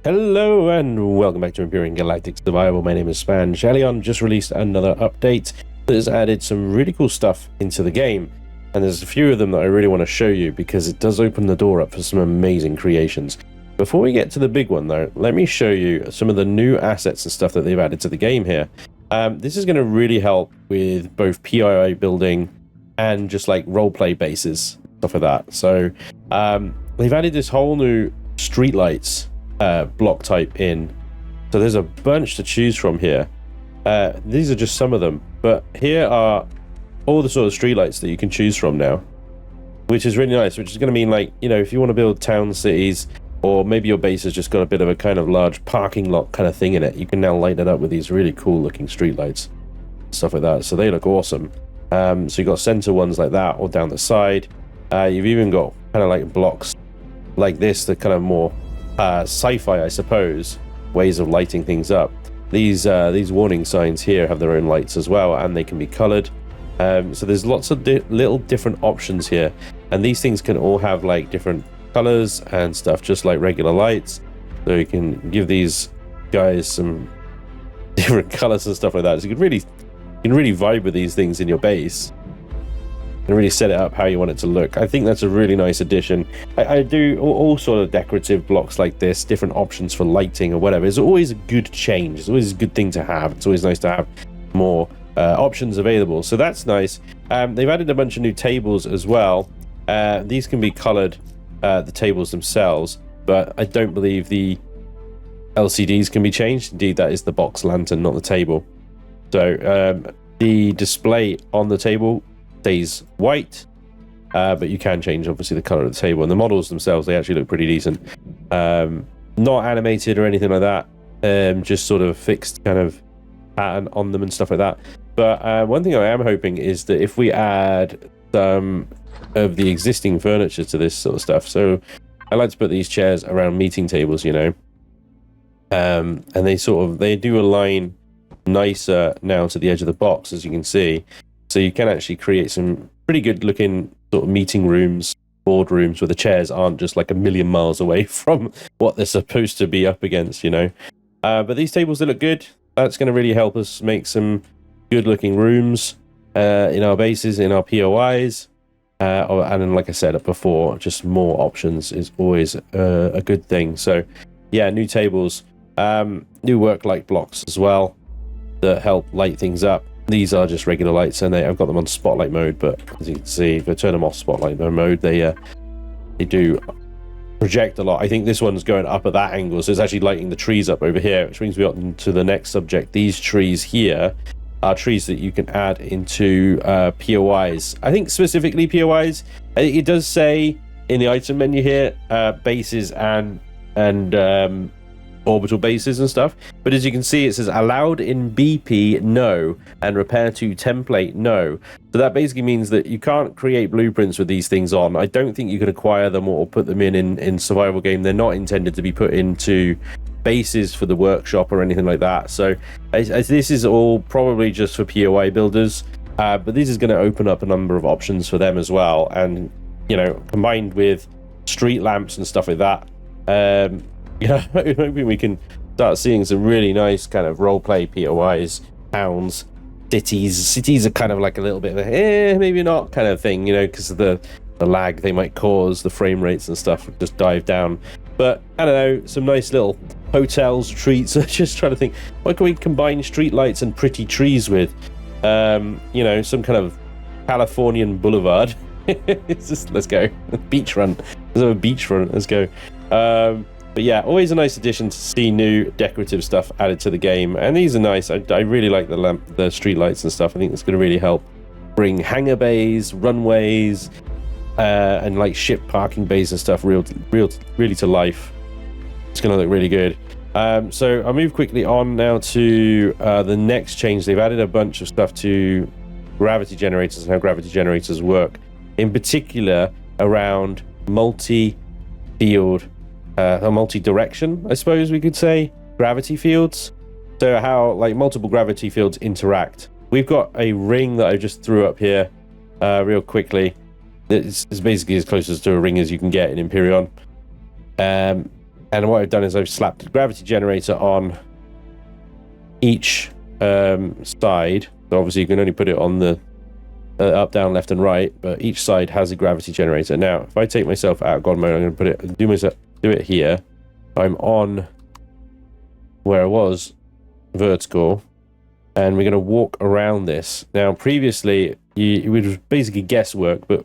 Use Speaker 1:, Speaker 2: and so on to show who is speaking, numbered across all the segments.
Speaker 1: Hello and welcome back to Empyrion Galactic Survival. My name is Spanj. Eleon just released another update that has added some really cool stuff into the game, and there's a few of them that I really want to show you because it does open the door up for some amazing creations. Before we get to the big one though, let me show you some of the new assets and stuff that they've added to the game here. This is going to really help with both PII building and just like roleplay bases, stuff like that. So they've added this whole new streetlights block type in, so there's a bunch to choose from here. These are just some of them, but here are all the sort of streetlights that you can choose from now, which is really nice, which is going to mean, like, you know, if you want to build town cities, or maybe your base has just got a bit of a kind of large parking lot kind of thing in it, you can now light it up with these really cool looking streetlights, stuff like that. So they look awesome. So you've got center ones like that, or down the side. You've even got kind of like blocks like this, that kind of more sci-fi, I suppose, ways of lighting things up. These warning signs here have their own lights as well, and they can be colored. So there's lots of little different options here, and these things can all have like different colors and stuff, just like regular lights. So you can give these guys some different colors and stuff like that. So you can really vibe with these things in your base and really set it up how you want it to look. I think that's a really nice addition. I do all sort of decorative blocks like this, different options for lighting or whatever. It's always a good change. It's always a good thing to have. It's always nice to have more options available. So that's nice. They've added a bunch of new tables as well. These can be colored, the tables themselves, but I don't believe the LCDs can be changed. Indeed, that is the box lantern, not the table. So the display on the table stays white, but you can change obviously the color of the table, and the models themselves, they actually look pretty decent. Not animated or anything like that, just sort of fixed kind of pattern on them and stuff like that. But one thing I am hoping is that if we add some of the existing furniture to this sort of stuff, so I like to put these chairs around meeting tables, you know, and they do align nicer now to the edge of the box, as you can see. So you can actually create some pretty good looking sort of meeting rooms, boardrooms, where the chairs aren't just like a million miles away from what they're supposed to be up against, you know. But these tables, they look good. That's going to really help us make some good looking rooms in our bases, in our POIs. And then, like I said before, just more options is always a good thing. So yeah, new tables, new work light blocks as well that help light things up. These are just regular lights, and I've got them on spotlight mode, but as you can see, if I turn them off spotlight mode, they do project a lot. I think this one's going up at that angle, so it's actually lighting the trees up over here, which brings me on to the next subject. These trees here are trees that you can add into POIs. I think specifically POIs. It does say in the item menu here, bases and orbital bases and stuff, but as you can see, it says allowed in BP no, and repair to template no. So that basically means that you can't create blueprints with these things on. I don't think you can acquire them or put them in survival game. They're not intended to be put into bases for the workshop or anything like that. So as this is all probably just for POI builders, but this is going to open up a number of options for them as well, and you know, combined with street lamps and stuff like that, yeah, I'm hoping we can start seeing some really nice kind of roleplay POIs, towns, cities. Cities are kind of like a little bit of a maybe not kind of thing, you know, because of the lag they might cause, the frame rates and stuff just dive down. But I don't know, some nice little hotels, treats. Just trying to think, what can we combine street lights and pretty trees with? You know, some kind of Californian boulevard. It's just, let's go. Beachfront. Let's have a beachfront. Let's go. But yeah, always a nice addition to see new decorative stuff added to the game, and these are nice. I really like the street lights and stuff. I think it's going to really help bring hangar bays, runways, and like ship parking bays and stuff really to life. It's going to look really good. So I'll move quickly on now to the next change. They've added a bunch of stuff to gravity generators and how gravity generators work, in particular around multi-field, a multi-direction, I suppose we could say, gravity fields. So how like multiple gravity fields interact. We've got a ring that I just threw up here real quickly. It's basically as close as to a ring as you can get in Empyrion. And what I've done is I've slapped a gravity generator on each side. So obviously you can only put it on the up, down, left, and right, but each side has a gravity generator. Now, if I take myself out of God mode, I'm going to put it, do it here. I'm on where I was, vertical, and we're going to walk around this. Now, previously, it was basically guesswork, but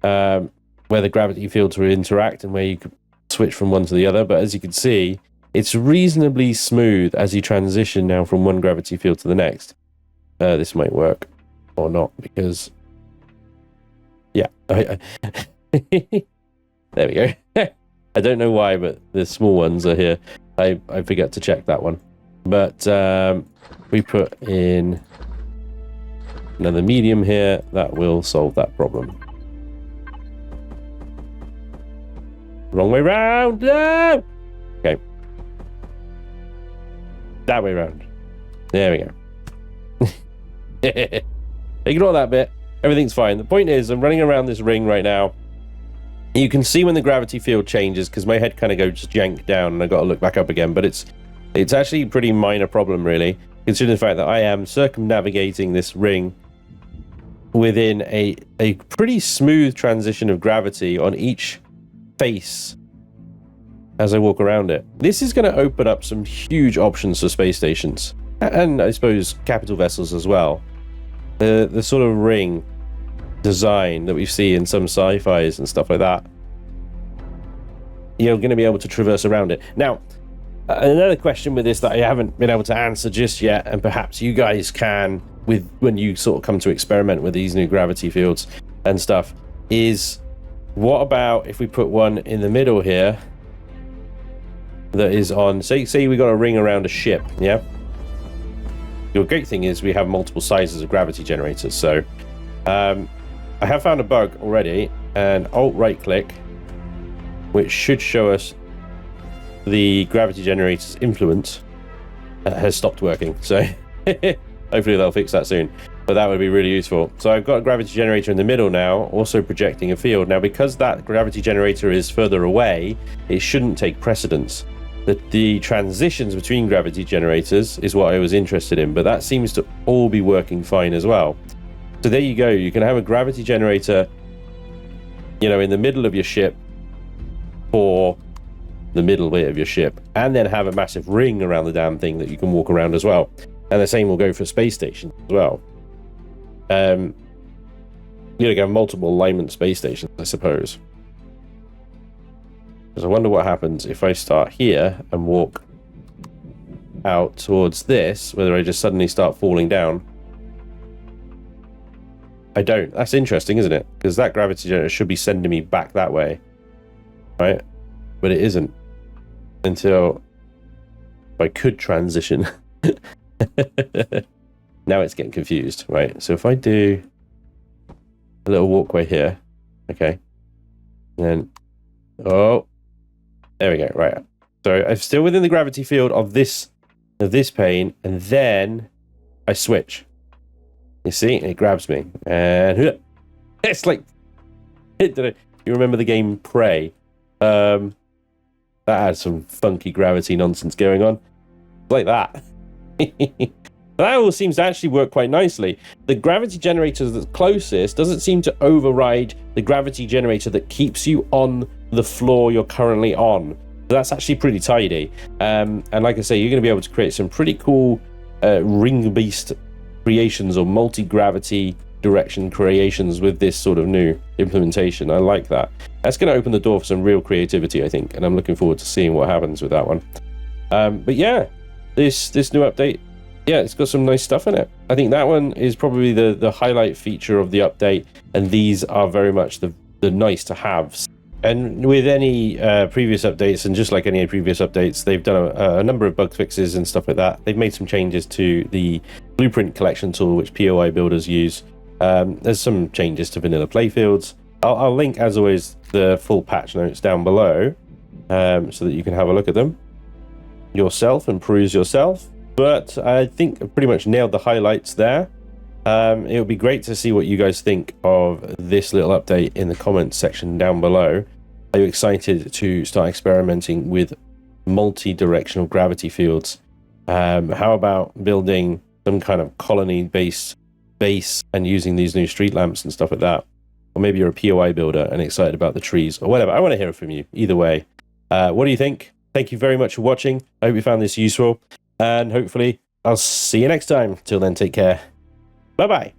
Speaker 1: where the gravity fields would interact and where you could switch from one to the other. But as you can see, it's reasonably smooth as you transition now from one gravity field to the next. This might work or not, because yeah, there we go. I don't know why, but the small ones are here. I forgot to check that one, but we put in another medium here. That will solve that problem. Wrong way round. No! Okay, that way round. There we go. Ignore that bit. Everything's fine. The point is, I'm running around this ring right now. You can see when the gravity field changes, because my head kind of goes jank down and I got to look back up again. But it's actually a pretty minor problem, really, considering the fact that I am circumnavigating this ring within a pretty smooth transition of gravity on each face as I walk around it. This is going to open up some huge options for space stations, and I suppose capital vessels as well. The sort of ring design that we see in some sci-fis and stuff like that, you're going to be able to traverse around it. Now, another question with this that I haven't been able to answer just yet, and perhaps you guys can with when you sort of come to experiment with these new gravity fields and stuff, is what about if we put one in the middle here that is on, say we got a ring around a ship, yeah? The great thing is we have multiple sizes of gravity generators. So I have found a bug already, and alt right click, which should show us the gravity generator's influence, has stopped working. So hopefully they'll fix that soon, but that would be really useful. So I've got a gravity generator in the middle now, also projecting a field. Now, because that gravity generator is further away, it shouldn't take precedence. The transitions between gravity generators is what I was interested in, but that seems to all be working fine as well. So there you go. You can have a gravity generator, you know, in the middle of your ship for the middle bit of your ship, and then have a massive ring around the damn thing that you can walk around as well. And the same will go for space stations as well. You know, have multiple alignment space stations, I suppose. Because I wonder what happens if I start here and walk out towards this, whether I just suddenly start falling down. I don't. That's interesting, isn't it? Because that gravity generator should be sending me back that way, right? But it isn't, until I could transition. Now it's getting confused, right? So if I do a little walkway here, okay, and then, oh, there we go, right. So I'm still within the gravity field of this pane, and then I switch. You see, it grabs me, and it's like, you remember the game Prey? That had some funky gravity nonsense going on, like that. That all seems to actually work quite nicely. The gravity generator that's closest doesn't seem to override the gravity generator that keeps you on the floor you're currently on. So that's actually pretty tidy. And like I say, you're going to be able to create some pretty cool ring-based creations or multi-gravity direction creations with this sort of new implementation. I like that. That's going to open the door for some real creativity, I think, and I'm looking forward to seeing what happens with that one. But yeah, this new update, yeah, it's got some nice stuff in it. I think that one is probably the highlight feature of the update, and these are very much the nice to haves. And with any previous updates, and just like any previous updates, they've done a number of bug fixes and stuff like that. They've made some changes to the blueprint collection tool, which POI builders use. There's some changes to vanilla playfields. I'll link, as always, the full patch notes down below, so that you can have a look at them yourself and peruse yourself. But I think I pretty much nailed the highlights there. It would be great to see what you guys think of this little update in the comments section down below. Are you excited to start experimenting with multi-directional gravity fields? How about building some kind of colony-based base and using these new street lamps and stuff like that? Or maybe you're a POI builder and excited about the trees or whatever. I want to hear from you either way. What do you think? Thank you very much for watching. I hope you found this useful, and hopefully I'll see you next time. Till then, take care. Bye-bye.